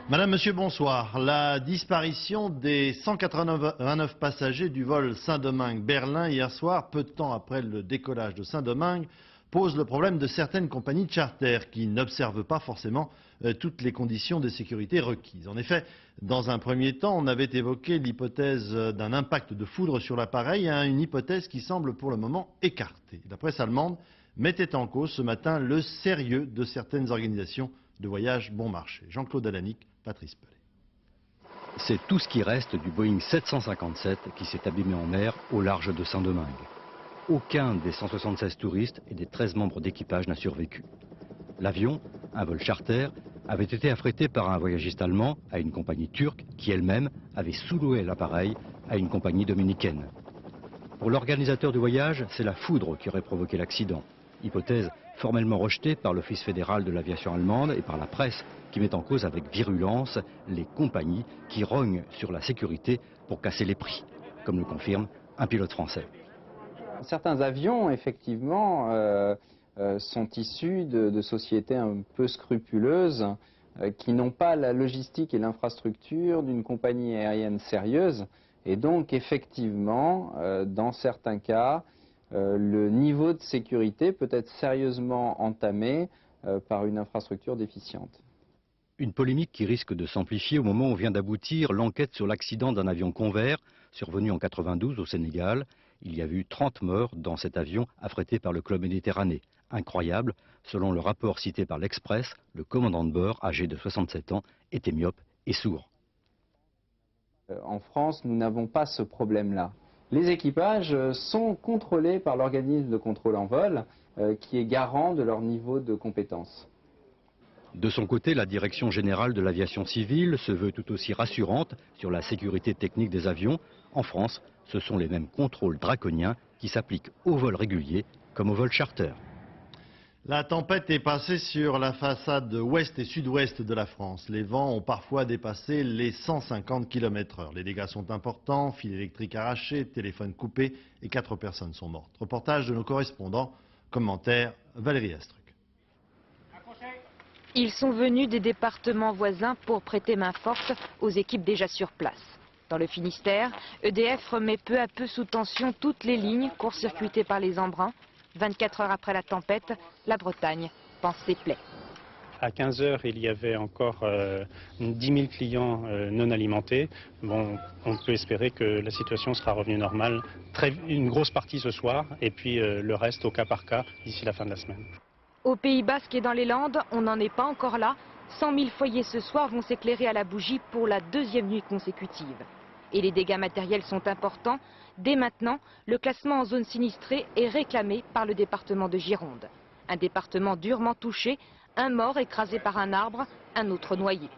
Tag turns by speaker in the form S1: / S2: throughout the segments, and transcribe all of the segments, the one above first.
S1: Madame, Monsieur, bonsoir. La disparition des 189 passagers du vol Saint-Domingue-Berlin hier soir, peu de temps après le décollage de Saint-Domingue, pose le problème de certaines compagnies de charter qui n'observent pas forcément toutes les conditions de sécurité requises. En effet, dans un premier temps, on avait évoqué l'hypothèse d'un impact de foudre sur l'appareil, une hypothèse qui semble pour le moment écartée. La presse allemande mettait en cause ce matin le sérieux de certaines organisations de voyage bon marché. Jean-Claude Alanic, Patrice Pellet.
S2: C'est tout ce qui reste du Boeing 757 qui s'est abîmé en mer au large de Saint-Domingue. Aucun des 176 touristes et des 13 membres d'équipage n'a survécu. L'avion, un vol charter, avait été affrété par un voyagiste allemand à une compagnie turque qui elle-même avait sous-loué l'appareil à une compagnie dominicaine. Pour l'organisateur du voyage, c'est la foudre qui aurait provoqué l'accident. Hypothèse formellement rejetée par l'Office fédéral de l'aviation allemande et par la presse qui met en cause avec virulence les compagnies qui rognent sur la sécurité pour casser les prix, comme le confirme un pilote français.
S3: Certains avions, effectivement, sont issus de sociétés un peu scrupuleuses qui n'ont pas la logistique et l'infrastructure d'une compagnie aérienne sérieuse. Et donc, effectivement, dans certains cas, le niveau de sécurité peut être sérieusement entamé par une infrastructure déficiente.
S2: Une polémique qui risque de s'amplifier au moment où vient d'aboutir l'enquête sur l'accident d'un avion Convair survenu en 92 au Sénégal. Il y a eu 30 morts dans cet avion affrété par le Club Méditerranée. Incroyable, selon le rapport cité par l'Express, le commandant de bord, âgé de 67 ans, était myope et sourd.
S3: En France, nous n'avons pas ce problème-là. Les équipages sont contrôlés par l'organisme de contrôle en vol qui est garant de leur niveau de compétence.
S2: De son côté, la Direction générale de l'aviation civile se veut tout aussi rassurante sur la sécurité technique des avions. En France, ce sont les mêmes contrôles draconiens qui s'appliquent aux vols réguliers comme aux vols charter.
S1: La tempête est passée sur la façade ouest et sud-ouest de la France. Les vents ont parfois dépassé les 150 km/h. Les dégâts sont importants, fils électriques arrachés, téléphones coupés et 4 personnes sont mortes. Reportage de nos correspondants, commentaire Valérie Astruc.
S4: Ils sont venus des départements voisins pour prêter main forte aux équipes déjà sur place. Dans le Finistère, EDF remet peu à peu sous tension toutes les lignes court-circuitées par les embruns. 24 heures après la tempête, la Bretagne pense ses plaies.
S5: À 15 heures, il y avait encore 10 000 clients non alimentés. Bon, on peut espérer que la situation sera revenue normale. Une grosse partie ce soir et puis le reste au cas par cas d'ici la fin de la semaine.
S4: Au Pays Basque et dans les Landes, on n'en est pas encore là. 100 000 foyers ce soir vont s'éclairer à la bougie pour la deuxième nuit consécutive. Et les dégâts matériels sont importants. Dès maintenant, le classement en zone sinistrée est réclamé par le département de Gironde. Un département durement touché, un mort écrasé par un arbre, un autre noyé.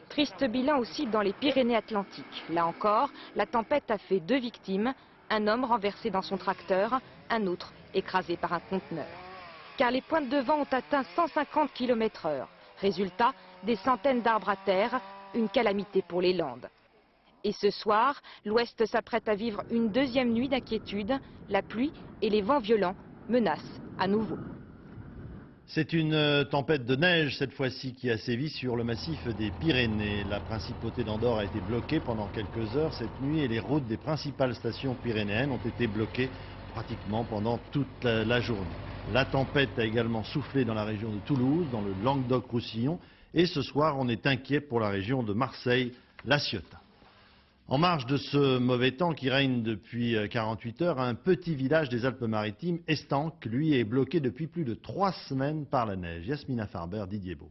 S4: Triste bilan aussi dans les Pyrénées-Atlantiques. Là encore, la tempête a fait 2 victimes, un homme renversé dans son tracteur, un autre écrasé par un conteneur. Car les pointes de vent ont atteint 150 km/h. Résultat, des centaines d'arbres à terre, une calamité pour les Landes. Et ce soir, l'Ouest s'apprête à vivre une deuxième nuit d'inquiétude. La pluie et les vents violents menacent à nouveau.
S1: C'est une tempête de neige cette fois-ci qui a sévi sur le massif des Pyrénées. La principauté d'Andorre a été bloquée pendant quelques heures cette nuit et les routes des principales stations pyrénéennes ont été bloquées pratiquement pendant toute la journée. La tempête a également soufflé dans la région de Toulouse, dans le Languedoc-Roussillon et ce soir on est inquiet pour la région de Marseille-La Ciotat. En marge de ce mauvais temps qui règne depuis 48 heures, un petit village des Alpes-Maritimes, Estanque, lui, est bloqué depuis plus de 3 semaines par la neige. Yasmina Farber, Didier Beaumont.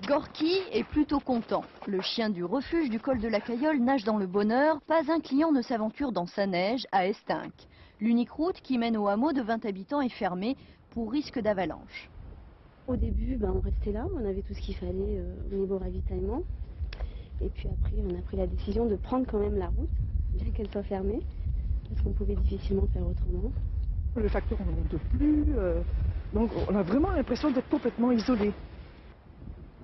S6: Gorky est plutôt content. Le chien du refuge du col de la Cayolle nage dans le bonheur. Pas un client ne s'aventure dans sa neige à Estanque. L'unique route qui mène au hameau de 20 habitants est fermée pour risque d'avalanche.
S7: Au début, on restait là, on avait tout ce qu'il fallait au niveau ravitaillement. Et puis après, on a pris la décision de prendre quand même la route, bien qu'elle soit fermée, parce qu'on pouvait difficilement faire autrement.
S8: Le facteur ne monte plus, donc on a vraiment l'impression d'être complètement isolé.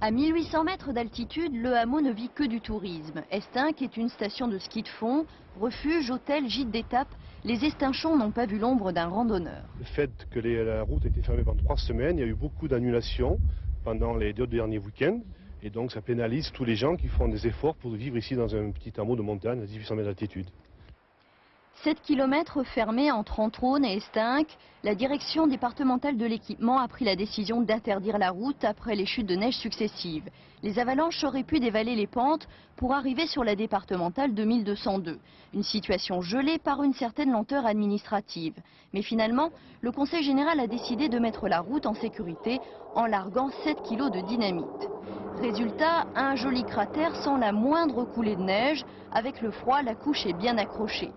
S6: À 1800 mètres d'altitude, le hameau ne vit que du tourisme. Estanque est une station de ski de fond, refuge, hôtel, gîte d'étape. Les Estinchons n'ont pas vu l'ombre d'un randonneur.
S9: Le fait que la route ait été fermée pendant 3 semaines, il y a eu beaucoup d'annulations pendant les 2 derniers week-ends. Et donc ça pénalise tous les gens qui font des efforts pour vivre ici dans un petit hameau de montagne à 1800 mètres d'altitude.
S6: 7 km fermés entre Antrône et Estinck, la direction départementale de l'équipement a pris la décision d'interdire la route après les chutes de neige successives. Les avalanches auraient pu dévaler les pentes pour arriver sur la départementale 2202. Une situation gelée par une certaine lenteur administrative. Mais finalement, le Conseil général a décidé de mettre la route en sécurité en larguant 7 kg de dynamite. Résultat, un joli cratère sans la moindre coulée de neige. Avec le froid, la couche est bien accrochée.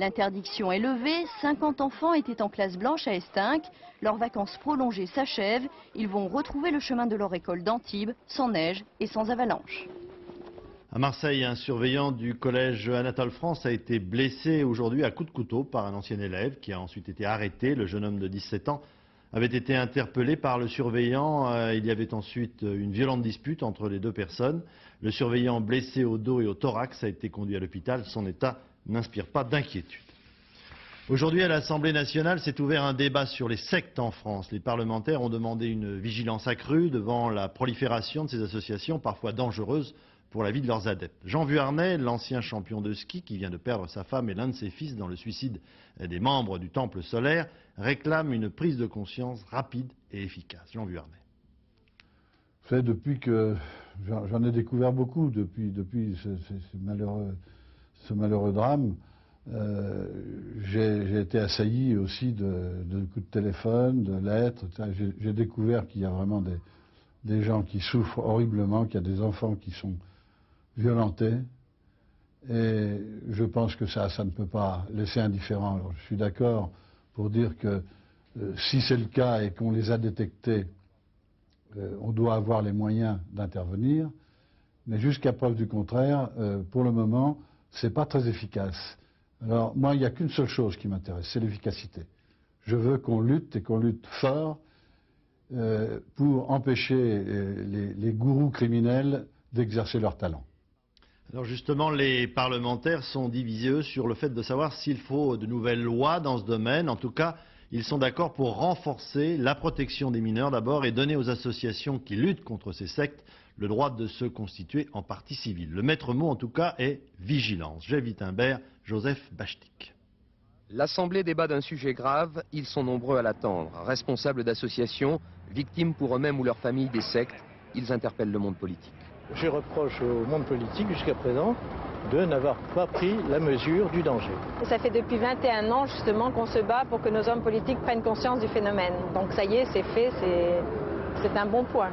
S6: L'interdiction est levée, 50 enfants étaient en classe blanche à Estinck. Leurs vacances prolongées s'achèvent, ils vont retrouver le chemin de leur école d'Antibes, sans neige et sans avalanche.
S1: À Marseille, un surveillant du collège Anatole France a été blessé aujourd'hui à coups de couteau par un ancien élève qui a ensuite été arrêté. Le jeune homme de 17 ans avait été interpellé par le surveillant. Il y avait ensuite une violente dispute entre les deux personnes. Le surveillant blessé au dos et au thorax a été conduit à l'hôpital. Son état n'inspire pas d'inquiétude. Aujourd'hui, à l'Assemblée nationale, s'est ouvert un débat sur les sectes en France. Les parlementaires ont demandé une vigilance accrue devant la prolifération de ces associations, parfois dangereuses pour la vie de leurs adeptes. Jean Vuarnet, l'ancien champion de ski qui vient de perdre sa femme et l'un de ses fils dans le suicide des membres du Temple solaire, réclame une prise de conscience rapide et efficace. Jean Vuarnet.
S10: Vous savez, depuis que j'en ai découvert beaucoup, depuis ce malheureux drame, j'ai été assailli aussi de coups de téléphone, de lettres. J'ai découvert qu'il y a vraiment des gens qui souffrent horriblement, qu'il y a des enfants qui sont violentés. Et je pense que ça ne peut pas laisser indifférent. Alors, je suis d'accord pour dire que si c'est le cas et qu'on les a détectés, on doit avoir les moyens d'intervenir. Mais jusqu'à preuve du contraire, pour le moment, c'est pas très efficace. Alors moi, il n'y a qu'une seule chose qui m'intéresse, c'est l'efficacité. Je veux qu'on lutte et qu'on lutte fort pour empêcher les gourous criminels d'exercer leur talent.
S1: Alors justement, les parlementaires sont divisés eux, sur le fait de savoir s'il faut de nouvelles lois dans ce domaine. En tout cas, ils sont d'accord pour renforcer la protection des mineurs d'abord et donner aux associations qui luttent contre ces sectes le droit de se constituer en partie civile. Le maître mot en tout cas est vigilance. Jeff Wittenberg, Joseph Bachtik.
S11: L'Assemblée débat d'un sujet grave, ils sont nombreux à l'attendre. Responsables d'associations, victimes pour eux-mêmes ou leurs familles des sectes, ils interpellent le monde politique.
S12: Je reproche au monde politique jusqu'à présent de n'avoir pas pris la mesure du danger.
S13: Ça fait depuis 21 ans justement qu'on se bat pour que nos hommes politiques prennent conscience du phénomène. Donc ça y est, c'est fait, c'est un bon point.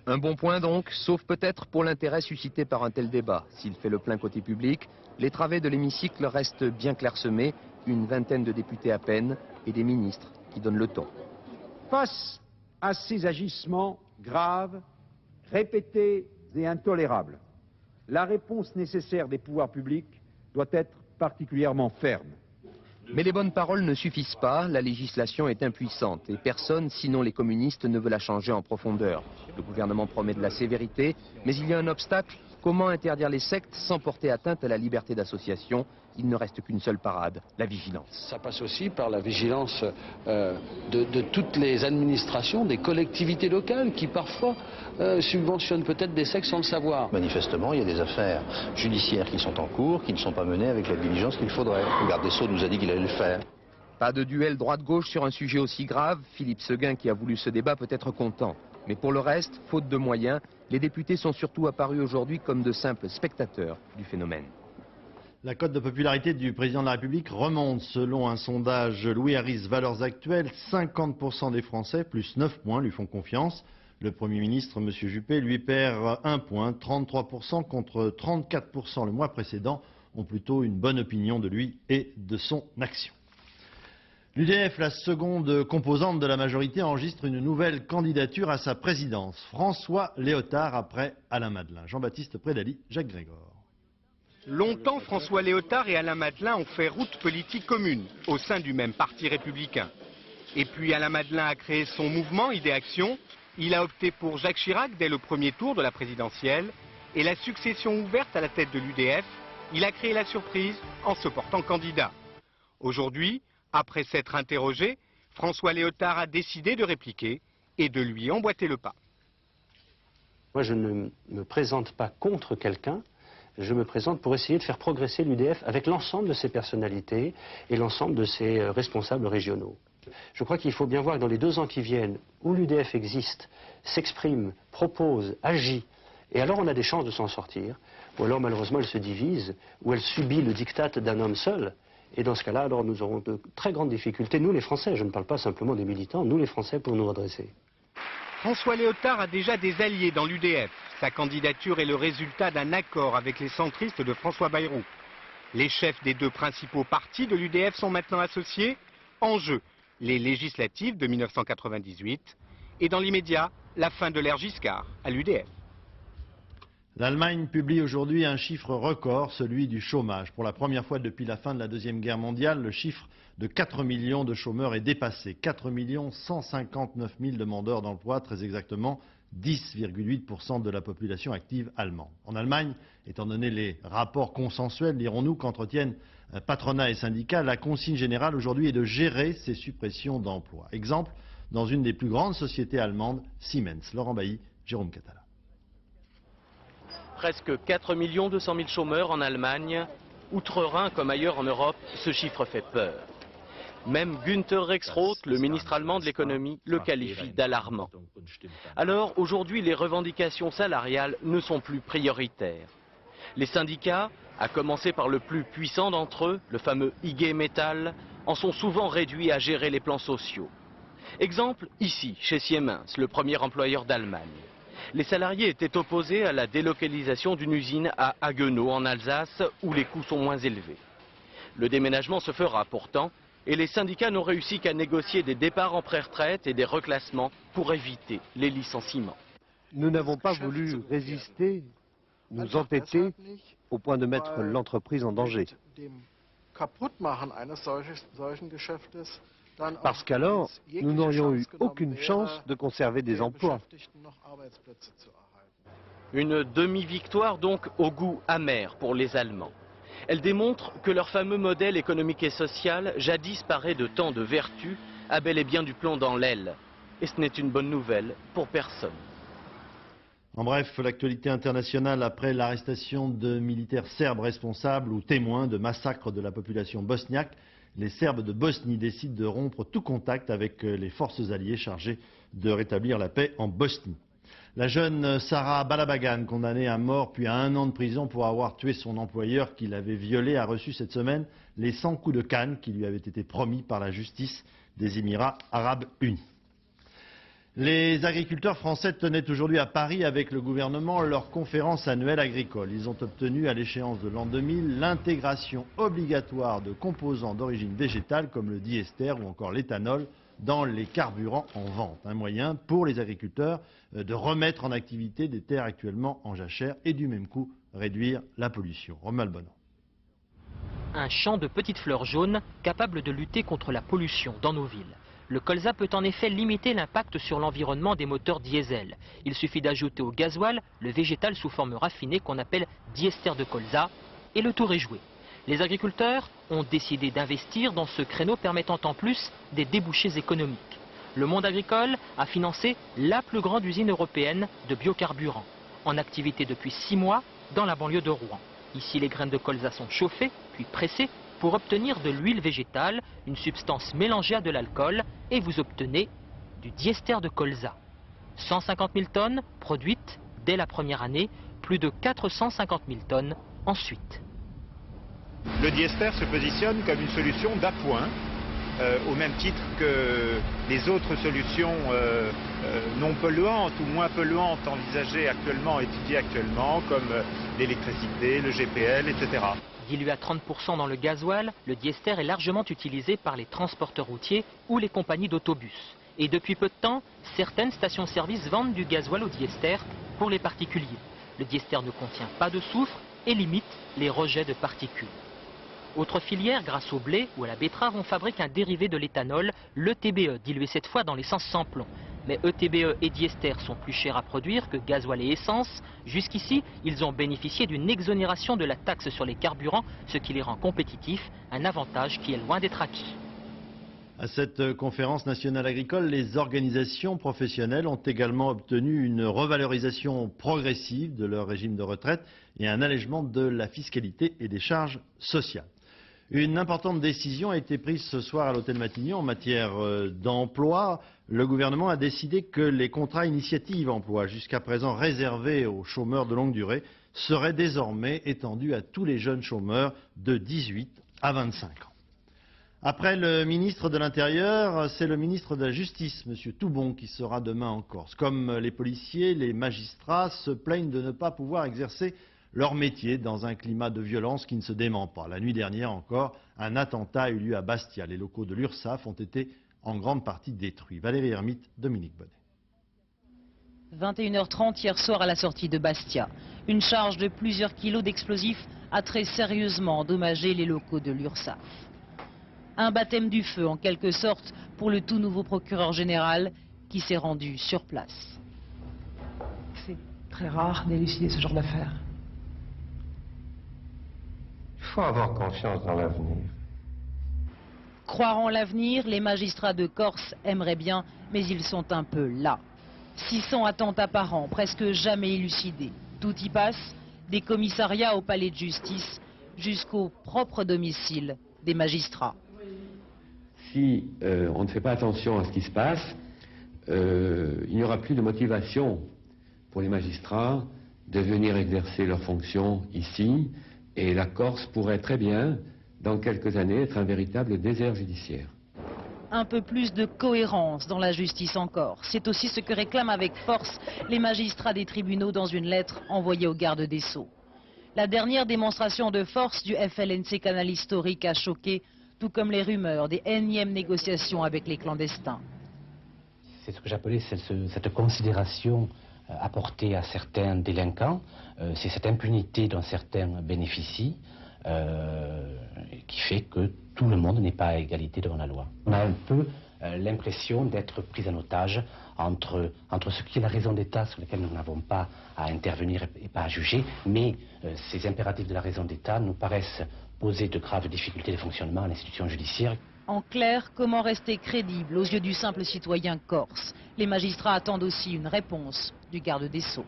S11: Un bon point donc, sauf peut-être pour l'intérêt suscité par un tel débat. S'il fait le plein côté public, les travées de l'hémicycle restent bien clairsemées, une vingtaine de députés à peine et des ministres qui donnent le ton.
S14: Face à ces agissements graves, répétés et intolérables, la réponse nécessaire des pouvoirs publics doit être particulièrement ferme.
S11: Mais les bonnes paroles ne suffisent pas, la législation est impuissante et personne, sinon les communistes, ne veut la changer en profondeur. Le gouvernement promet de la sévérité, mais il y a un obstacle. Comment interdire les sectes sans porter atteinte à la liberté d'association? Il ne reste qu'une seule parade, la vigilance.
S15: Ça passe aussi par la vigilance de toutes les administrations, des collectivités locales qui parfois subventionnent peut-être des sectes sans le savoir.
S16: Manifestement, il y a des affaires judiciaires qui sont en cours, qui ne sont pas menées avec la diligence qu'il faudrait. Le garde des Sceaux nous a dit qu'il allait le faire.
S11: Pas de duel droite-gauche sur un sujet aussi grave. Philippe Séguin, qui a voulu ce débat, peut être content. Mais pour le reste, faute de moyens, les députés sont surtout apparus aujourd'hui comme de simples spectateurs du phénomène.
S1: La cote de popularité du président de la République remonte. Selon un sondage Louis Harris Valeurs Actuelles, 50% des Français, plus 9 points, lui font confiance. Le Premier ministre, M. Juppé, lui perd 1 point. 33% contre 34% le mois précédent ont plutôt une bonne opinion de lui et de son action. L'UDF, la seconde composante de la majorité, enregistre une nouvelle candidature à sa présidence. François Léotard après Alain Madelin. Jean-Baptiste Prédali, Jacques Grégor.
S17: Longtemps, François Léotard et Alain Madelin ont fait route politique commune au sein du même parti républicain. Et puis Alain Madelin a créé son mouvement Idée-Action. Il a opté pour Jacques Chirac dès le premier tour de la présidentielle. Et la succession ouverte à la tête de l'UDF, il a créé la surprise en se portant candidat. Aujourd'hui, après s'être interrogé, François Léotard a décidé de répliquer et de lui emboîter le pas.
S18: Moi, je ne me présente pas contre quelqu'un, je me présente pour essayer de faire progresser l'UDF avec l'ensemble de ses personnalités et l'ensemble de ses responsables régionaux. Je crois qu'il faut bien voir que dans les 2 ans qui viennent, où l'UDF existe, s'exprime, propose, agit, et alors on a des chances de s'en sortir, ou alors malheureusement elle se divise, ou elle subit le diktat d'un homme seul, et dans ce cas-là, alors nous aurons de très grandes difficultés, nous les Français, je ne parle pas simplement des militants, nous les Français pour nous redresser.
S17: François Léotard a déjà des alliés dans l'UDF. Sa candidature est le résultat d'un accord avec les centristes de François Bayrou. Les chefs des 2 principaux partis de l'UDF sont maintenant associés. En jeu, les législatives de 1998 et dans l'immédiat, la fin de l'ère Giscard à l'UDF.
S1: L'Allemagne publie aujourd'hui un chiffre record, celui du chômage. Pour la première fois depuis la fin de la Deuxième Guerre mondiale, le chiffre de 4 millions de chômeurs est dépassé. 4 159 000 demandeurs d'emploi, très exactement 10,8% de la population active allemande. En Allemagne, étant donné les rapports consensuels, dirons-nous, qu'entretiennent patronat et syndicats, la consigne générale aujourd'hui est de gérer ces suppressions d'emplois. Exemple, dans une des plus grandes sociétés allemandes, Siemens. Laurent Bailly, Jérôme Catala.
S19: Presque 4 200 000 chômeurs en Allemagne. Outre-Rhin comme ailleurs en Europe, ce chiffre fait peur. Même Günther Rexroth, le ministre allemand de l'économie, le qualifie d'alarmant. Alors aujourd'hui, les revendications salariales ne sont plus prioritaires. Les syndicats, à commencer par le plus puissant d'entre eux, le fameux IG Metall, en sont souvent réduits à gérer les plans sociaux. Exemple ici, chez Siemens, le premier employeur d'Allemagne. Les salariés étaient opposés à la délocalisation d'une usine à Haguenau en Alsace où les coûts sont moins élevés. Le déménagement se fera pourtant et les syndicats n'ont réussi qu'à négocier des départs en pré-retraite et des reclassements pour éviter les licenciements.
S9: Nous n'avons pas voulu résister, nous entêter au point de mettre l'entreprise en danger. Parce qu'alors, nous n'aurions eu aucune chance de conserver des emplois.
S19: Une demi-victoire donc au goût amer pour les Allemands. Elle démontre que leur fameux modèle économique et social, jadis paré de tant de vertus, a bel et bien du plomb dans l'aile. Et ce n'est une bonne nouvelle pour personne.
S1: En bref, l'actualité internationale après l'arrestation de militaires serbes responsables ou témoins de massacres de la population bosniaque. Les Serbes de Bosnie décident de rompre tout contact avec les forces alliées chargées de rétablir la paix en Bosnie. La jeune Sarah Balabagan, condamnée à mort puis à 1 an de prison pour avoir tué son employeur qui l'avait violée, a reçu cette semaine les 100 coups de canne qui lui avaient été promis par la justice des Émirats arabes unis. Les agriculteurs français tenaient aujourd'hui à Paris avec le gouvernement leur conférence annuelle agricole. Ils ont obtenu à l'échéance de l'an 2000 l'intégration obligatoire de composants d'origine végétale comme le diester ou encore l'éthanol dans les carburants en vente. Un moyen pour les agriculteurs de remettre en activité des terres actuellement en jachère et du même coup réduire la pollution. Romuald Bonnan.
S20: Un champ de petites fleurs jaunes capable de lutter contre la pollution dans nos villes. Le colza peut en effet limiter l'impact sur l'environnement des moteurs diesel. Il suffit d'ajouter au gasoil le végétal sous forme raffinée qu'on appelle diester de colza et le tour est joué. Les agriculteurs ont décidé d'investir dans ce créneau permettant en plus des débouchés économiques. Le monde agricole a financé la plus grande usine européenne de biocarburants, en activité depuis 6 mois dans la banlieue de Rouen. Ici, les graines de colza sont chauffées puis pressées pour obtenir de l'huile végétale, une substance mélangée à de l'alcool, et vous obtenez du diester de colza. 150 000 tonnes produites dès la première année, plus de 450 000 tonnes ensuite.
S21: Le diester se positionne comme une solution d'appoint, au même titre que les autres solutions non polluantes ou moins polluantes envisagées actuellement, étudiées actuellement, comme l'électricité, le GPL, etc.
S20: Dilué à 30% dans le gasoil, le diester est largement utilisé par les transporteurs routiers ou les compagnies d'autobus. Et depuis peu de temps, certaines stations-service vendent du gasoil au diester pour les particuliers. Le diester ne contient pas de soufre et limite les rejets de particules. Autre filière, grâce au blé ou à la betterave, on fabrique un dérivé de l'éthanol, l'ETBE, dilué cette fois dans l'essence sans plomb. Mais ETBE et diester sont plus chers à produire que gasoil et essence. Jusqu'ici, ils ont bénéficié d'une exonération de la taxe sur les carburants, ce qui les rend compétitifs, un avantage qui est loin d'être acquis.
S1: À cette conférence nationale agricole, les organisations professionnelles ont également obtenu une revalorisation progressive de leur régime de retraite et un allègement de la fiscalité et des charges sociales. Une importante décision a été prise ce soir à l'hôtel Matignon en matière d'emploi. Le gouvernement a décidé que les contrats initiative emploi, jusqu'à présent réservés aux chômeurs de longue durée, seraient désormais étendus à tous les jeunes chômeurs de 18 à 25 ans. Après le ministre de l'Intérieur, c'est le ministre de la Justice, M. Toubon, qui sera demain en Corse. Comme les policiers, les magistrats se plaignent de ne pas pouvoir exercer leur métier dans un climat de violence qui ne se dément pas. La nuit dernière encore, un attentat a eu lieu à Bastia. Les locaux de l'URSSAF ont été en grande partie détruits. Valérie Hermite, Dominique Bonnet.
S3: 21h30 hier soir à la sortie de Bastia. Une charge de plusieurs kilos d'explosifs a très sérieusement endommagé les locaux de l'URSSAF. Un baptême du feu en quelque sorte pour le tout nouveau procureur général qui s'est rendu sur place.
S8: C'est très rare d'élucider ce genre d'affaires.
S22: Il faut avoir confiance dans l'avenir.
S3: Croire en l'avenir, les magistrats de Corse aimeraient bien, mais ils sont un peu là. 600 attentats par an, presque jamais élucidés. Tout y passe, des commissariats au palais de justice jusqu'au propre domicile des magistrats.
S23: Si on ne fait pas attention à ce qui se passe, il n'y aura plus de motivation pour les magistrats de venir exercer leurs fonctions ici, et la Corse pourrait très bien, dans quelques années, être un véritable désert judiciaire.
S3: Un peu plus de cohérence dans la justice en Corse. C'est aussi ce que réclament avec force les magistrats des tribunaux dans une lettre envoyée au garde des Sceaux. La dernière démonstration de force du FLNC Canal Historique a choqué, tout comme les rumeurs des énièmes négociations avec les clandestins.
S24: C'est ce que j'appelais cette considération apportée à certains délinquants, c'est cette impunité dont certains bénéficient, qui fait que tout le monde n'est pas à égalité devant la loi. On a un peu l'impression d'être pris en otage entre ce qui est la raison d'État sur laquelle nous n'avons pas à intervenir et pas à juger, mais ces impératifs de la raison d'État nous paraissent poser de graves difficultés de fonctionnement à l'institution judiciaire.
S3: En clair, comment rester crédible aux yeux du simple citoyen corse? Les magistrats attendent aussi une réponse du garde des Sceaux.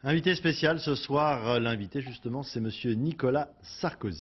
S1: Invité spécial ce soir, l'invité justement c'est M. Nicolas Sarkozy.